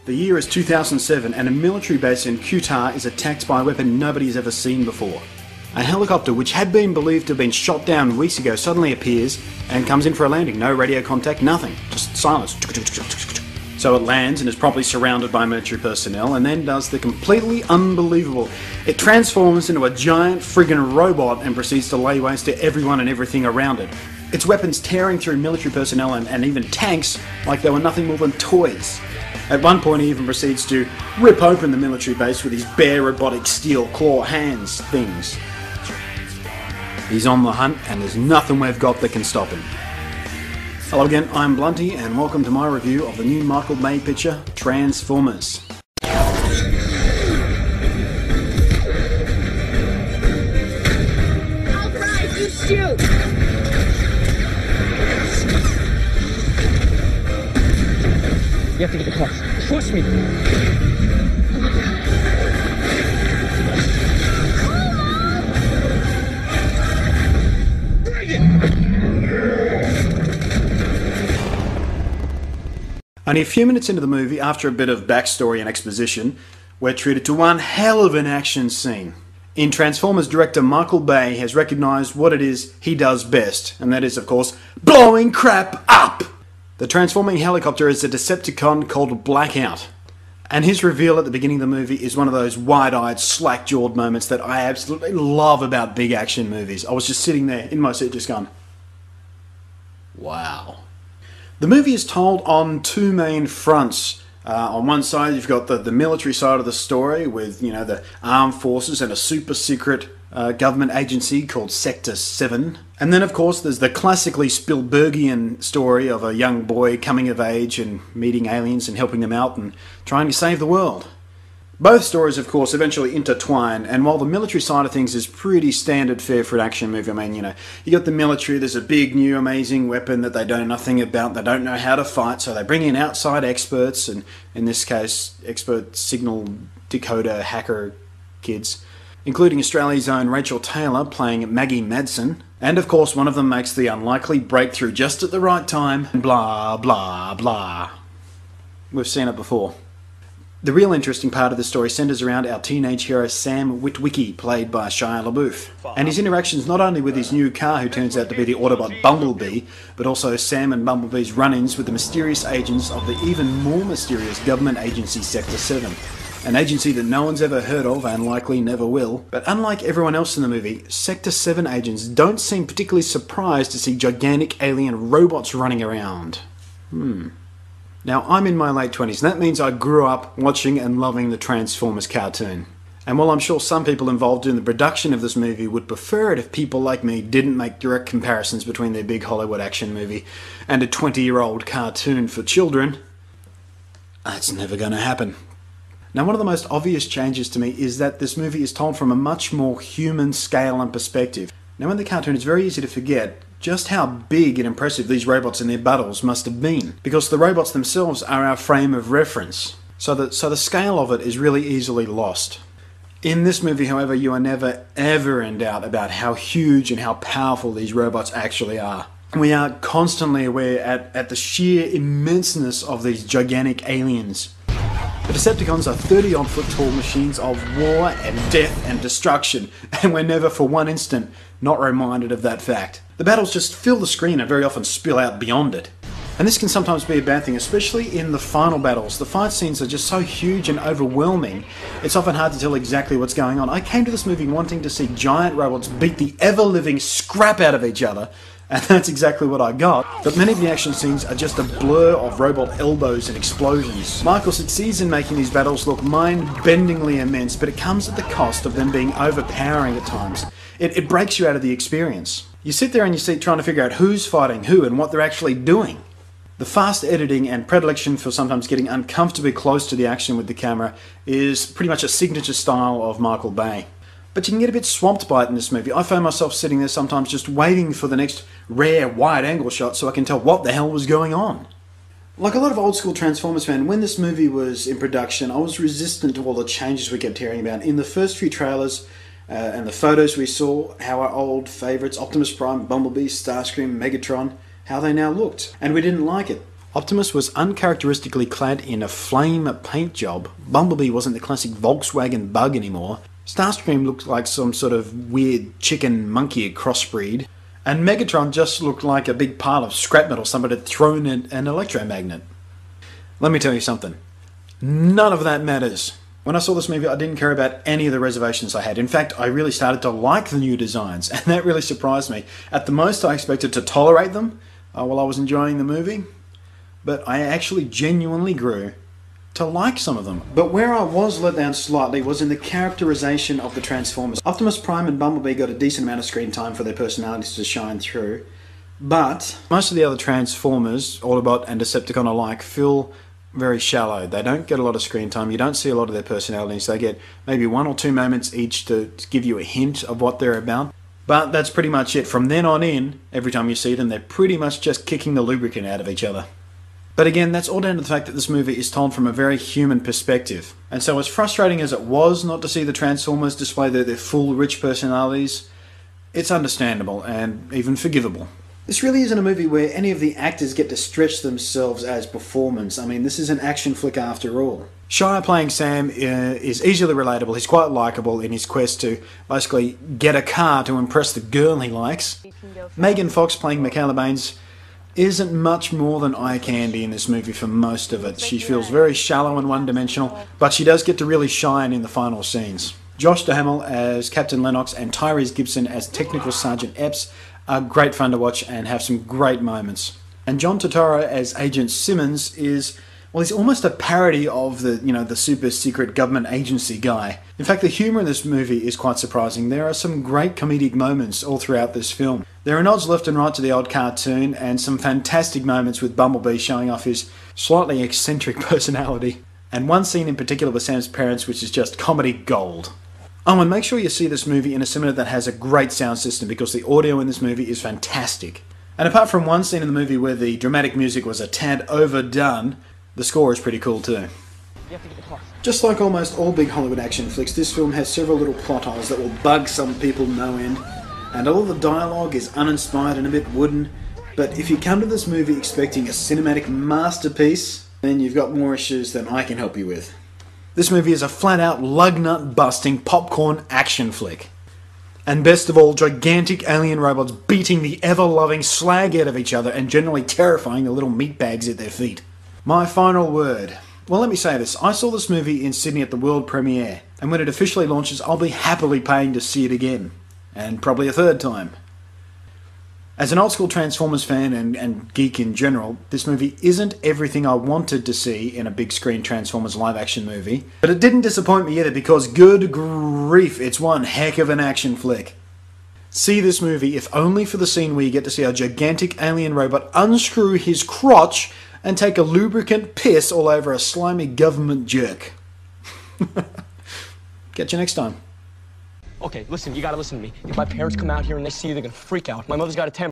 The year is 2007 and a military base in Qatar is attacked by a weapon nobody has ever seen before. A helicopter which had been believed to have been shot down weeks ago suddenly appears and comes in for a landing. No radio contact, nothing. Just silence. So it lands and is promptly surrounded by military personnel and then does the completely unbelievable. It transforms into a giant friggin' robot and proceeds to lay waste to everyone and everything around it. Its weapons tearing through military personnel and even tanks like they were nothing more than toys. At one point he even proceeds to rip open the military base with his bare robotic steel claw hands things. He's on the hunt and there's nothing we've got that can stop him. Hello again, I'm Blunty and welcome to my review of the new Michael Bay picture, Transformers. Alright, you shoot! You have to get the parts. Trust me! Only a few minutes into the movie, after a bit of backstory and exposition, we're treated to one hell of an action scene. In Transformers, director Michael Bay has recognised what it is he does best, and that is, of course, blowing crap up! The transforming helicopter is a Decepticon called Blackout, and his reveal at the beginning of the movie is one of those wide-eyed, slack-jawed moments that I absolutely love about big action movies. I was just sitting there in my seat just going, wow. The movie is told on two main fronts. On one side you've got the military side of the story with, you know, the armed forces and a super secret government agency called Sector 7. And then of course there's the classically Spielbergian story of a young boy coming of age and meeting aliens and helping them out and trying to save the world. Both stories, of course, eventually intertwine, and while the military side of things is pretty standard fare for an action movie, I mean, you know, you got the military, there's a big, new, amazing weapon that they know nothing about, they don't know how to fight, so they bring in outside experts, and in this case, expert signal decoder hacker kids, including Australia's own Rachel Taylor playing Maggie Madsen, and of course one of them makes the unlikely breakthrough just at the right time, and blah, blah, blah. We've seen it before. The real interesting part of the story centres around our teenage hero Sam Witwicky, played by Shia LaBeouf, and his interactions not only with his new car, who turns out to be the Autobot Bumblebee, but also Sam and Bumblebee's run-ins with the mysterious agents of the even more mysterious government agency Sector 7, an agency that no one's ever heard of and likely never will. But unlike everyone else in the movie, Sector 7 agents don't seem particularly surprised to see gigantic alien robots running around. Now, I'm in my late 20s, and that means I grew up watching and loving the Transformers cartoon. And while I'm sure some people involved in the production of this movie would prefer it if people like me didn't make direct comparisons between their big Hollywood action movie and a 20-year-old cartoon for children, that's never going to happen. Now, one of the most obvious changes to me is that this movie is told from a much more human scale and perspective. Now, in the cartoon, it's very easy to forget just how big and impressive these robots and their battles must have been, because the robots themselves are our frame of reference, so the scale of it is really easily lost. In this movie, however, you are never ever in doubt about how huge and how powerful these robots actually are. We are constantly aware at the sheer immenseness of these gigantic aliens. The Decepticons are 30-odd foot tall machines of war and death and destruction, and we're never for one instant not reminded of that fact. The battles just fill the screen and very often spill out beyond it. And this can sometimes be a bad thing, especially in the final battles. The fight scenes are just so huge and overwhelming, it's often hard to tell exactly what's going on. I came to this movie wanting to see giant robots beat the ever-living scrap out of each other, and that's exactly what I got. But many of the action scenes are just a blur of robot elbows and explosions. Michael succeeds in making these battles look mind-bendingly immense, but it comes at the cost of them being overpowering at times. It breaks you out of the experience. You sit there in your seat trying to figure out who's fighting who and what they're actually doing. The fast editing and predilection for sometimes getting uncomfortably close to the action with the camera is pretty much a signature style of Michael Bay. But you can get a bit swamped by it in this movie. I found myself sitting there sometimes just waiting for the next rare wide-angle shot so I can tell what the hell was going on. Like a lot of old-school Transformers fans, when this movie was in production, I was resistant to all the changes we kept hearing about. In the first few trailers and the photos we saw, how our old favourites, Optimus Prime, Bumblebee, Starscream, Megatron, how they now looked. And we didn't like it. Optimus was uncharacteristically clad in a flame paint job, Bumblebee wasn't the classic Volkswagen Bug anymore, Starscream looked like some sort of weird chicken monkey crossbreed, and Megatron just looked like a big pile of scrap metal somebody had thrown in an electromagnet. Let me tell you something. None of that matters. When I saw this movie, I didn't care about any of the reservations I had. In fact, I really started to like the new designs, and that really surprised me. At the most, I expected to tolerate them while I was enjoying the movie, but I actually genuinely grew to like some of them. But where I was let down slightly was in the characterization of the Transformers. Optimus Prime and Bumblebee got a decent amount of screen time for their personalities to shine through, but most of the other Transformers, Autobot and Decepticon alike, feel very shallow. They don't get a lot of screen time. You don't see a lot of their personalities. They get maybe 1 or 2 moments each to give you a hint of what they're about. But that's pretty much it. From then on in, every time you see them, they're pretty much just kicking the lubricant out of each other. But again, that's all down to the fact that this movie is told from a very human perspective. And so as frustrating as it was not to see the Transformers display their full, rich personalities, it's understandable and even forgivable. This really isn't a movie where any of the actors get to stretch themselves as performers. I mean, this is an action flick after all. Shia playing Sam is easily relatable. He's quite likeable in his quest to basically get a car to impress the girl he likes. Megan Fox playing Michaela Baines isn't much more than eye candy in this movie for most of it. She feels very shallow and one-dimensional, but she does get to really shine in the final scenes. Josh Duhamel as Captain Lennox and Tyrese Gibson as Technical Sergeant Epps are great fun to watch and have some great moments. And John Turturro as Agent Simmons is, well, he's almost a parody of the super secret government agency guy. In fact, the humour in this movie is quite surprising. There are some great comedic moments all throughout this film. There are nods left and right to the old cartoon and some fantastic moments with Bumblebee showing off his slightly eccentric personality. And one scene in particular with Sam's parents which is just comedy gold. Oh, and make sure you see this movie in a cinema that has a great sound system because the audio in this movie is fantastic. And apart from one scene in the movie where the dramatic music was a tad overdone, the score is pretty cool too. You have to get the cloth. Just like almost all big Hollywood action flicks, this film has several little plot holes that will bug some people no end. And all the dialogue is uninspired and a bit wooden, but if you come to this movie expecting a cinematic masterpiece, then you've got more issues than I can help you with. This movie is a flat-out, lug-nut-busting, popcorn action flick. And best of all, gigantic alien robots beating the ever-loving slag out of each other and generally terrifying the little meatbags at their feet. My final word. Well, let me say this. I saw this movie in Sydney at the world premiere, and when it officially launches, I'll be happily paying to see it again. And probably a third time. As an old-school Transformers fan and geek in general, this movie isn't everything I wanted to see in a big-screen Transformers live-action movie, but it didn't disappoint me either because, good grief, it's one heck of an action flick. See this movie, if only for the scene where you get to see a gigantic alien robot unscrew his crotch and take a lubricant piss all over a slimy government jerk. Catch you next time. Okay, listen, you gotta listen to me. If my parents come out here and they see you, they're gonna freak out. My mother's got a temper.